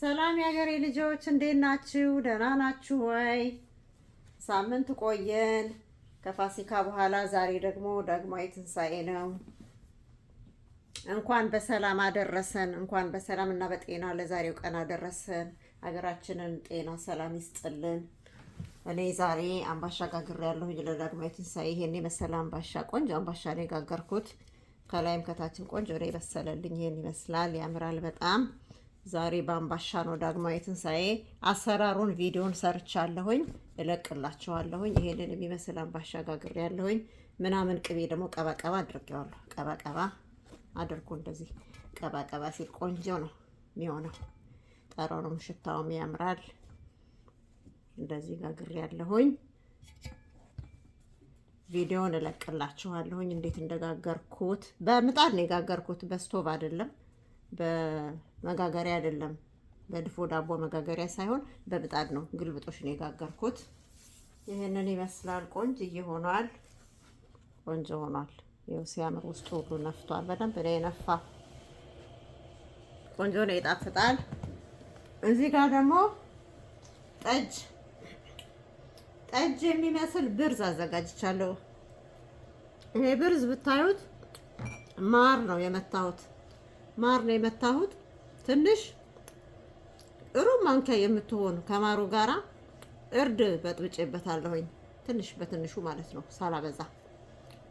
ሰላም የሀገሬ ልጆች እንዴት ናችሁ? ደህና ናችሁ ወይ? ሳምንት ቆየን ከፋሲካ በኋላ። ዛሬ ደግሞ ዳግማዊ ትንሣኤ ነው። እንኳን በሰላም አደረሰን። እንኳን በሰላም እና በጤና ለዛሬው ቀን አደረሰን። ሀገራችንን ጤና ሰላም ይስጥልን። እኔ ዛሬ አምባሻ ጋግሬያለሁ ለዳግማዊ ትንሣኤ። ይሄን የመሰለ አምባሻ፣ ቆንጆ አምባሻ ነው የጋገርኩት። ከላይም ከታችም ቆንጆ ነው የበሰለልኝ። ይሄን ይመስላል፣ ያምራል በጣም። ዛሬ በአምባሻ ነው ዳግማዊ ትንሣኤ። አሰራሩን ቪዲዮን ሰርቻለሁኝ፣ እለቅላችኋለሁኝ። ይሄንን የሚመስል አምባሻ ጋግሬያለሁኝ። ምናምን ቅቤ ደግሞ ቀባቀባ አድርጌዋለሁ። ቀባቀባ አድርጎ እንደዚህ ቀባቀባ ሲል ቆንጆ ነው የሚሆነው። ጠረኑም ሽታውም ያምራል። እንደዚህ ጋግሬያለሁኝ። ቪዲዮን እለቅላችኋለሁኝ እንዴት እንደጋገርኩት። በምጣድ ነው የጋገርኩት፣ በስቶቭ አይደለም፣ በመጋገሪያ አይደለም፣ በድፎ ዳቦ መጋገሪያ ሳይሆን በምጣድ ነው። ግልብጦሽ ነው የጋገርኩት። ይሄንን ይመስላል። ቆንጆ ሆኗል። ቆንጆ ሆኗል። ይኸው ሲያምር፣ ውስጡ ሁሉ ነፍቷል። በደንብ ነው የነፋ። ቆንጆ ነው፣ ይጣፍጣል። እዚህ ጋር ደግሞ ጠጅ የሚመስል ብርዝ አዘጋጅቻለሁ። ይሄ ብርዝ ብታዩት ማር ነው የመታሁት። ትንሽ ሩብ ማንኪያ የምትሆን ከማሩ ጋራ እርድ በጥብጬበታለሁኝ። ትንሽ በትንሹ ማለት ነው፣ ሳላበዛ።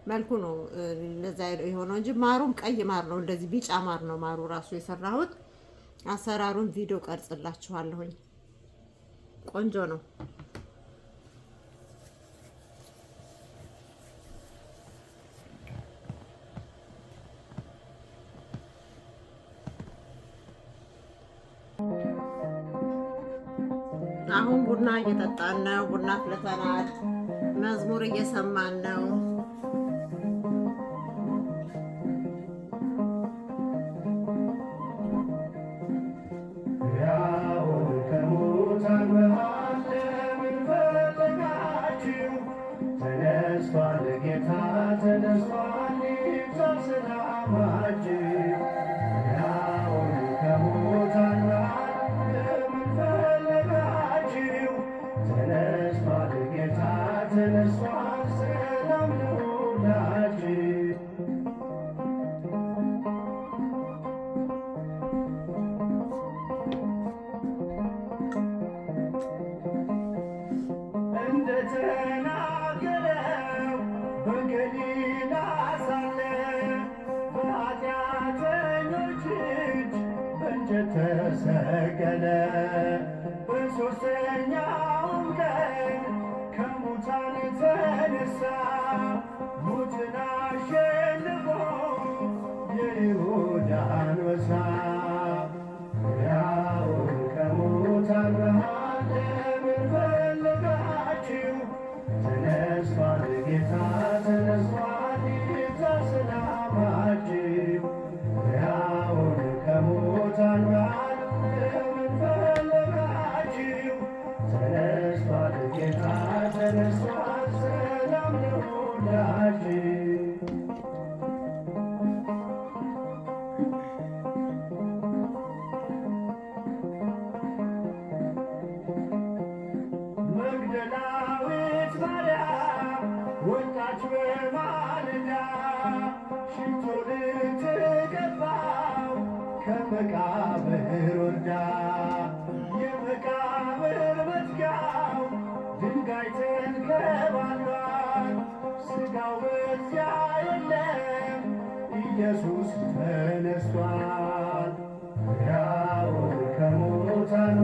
መልኩ ነው ለዛ የሆነው እንጂ ማሩም ቀይ ማር ነው፣ እንደዚህ ቢጫ ማር ነው ማሩ ራሱ የሰራሁት። አሰራሩን ቪዲዮ ቀርጽላችኋለሁኝ። ቆንጆ ነው። አሁን ቡና እየጠጣን ነው። ቡና አፍልተናል። መዝሙር እየሰማን ነው። ተነስቷል ጌታ ተነስቷል፣ ሰላም ለሁላችን። እንደተናገረው በገሊላ ሳለ በኃጢአተኞች እጅ በእንጨት ተሰቀለ። በሦስተኛውም ቀን ከሙታን ተነሳ፣ ሞትን አሸንፎ የይሁዳ አንበሳ። ሕያውን ከሙታን መሃል ለምን ፈለጋችሁ? ተነስቷል ጌታ ተነስቷል፣ ይብዛ ሰላማችሁ። ሕያውን ከሙታን መሃል ለምን ፈለጋችሁ? ተነስቷል ጌታ ተነስቷል፣ ሰላም ለሁላችን። መግደላዊት ማርያም ወጣች በማለዳ፣ ሽቶ ልትቀባው ከመቃብር ወርዳ። የመቃብር መዝጊያው ድንጋይ ተንከባሏል፣ ሥጋው በዚያ የለም፣ ኢየሱስ ተነስቷል። ሕያውን ከሙታን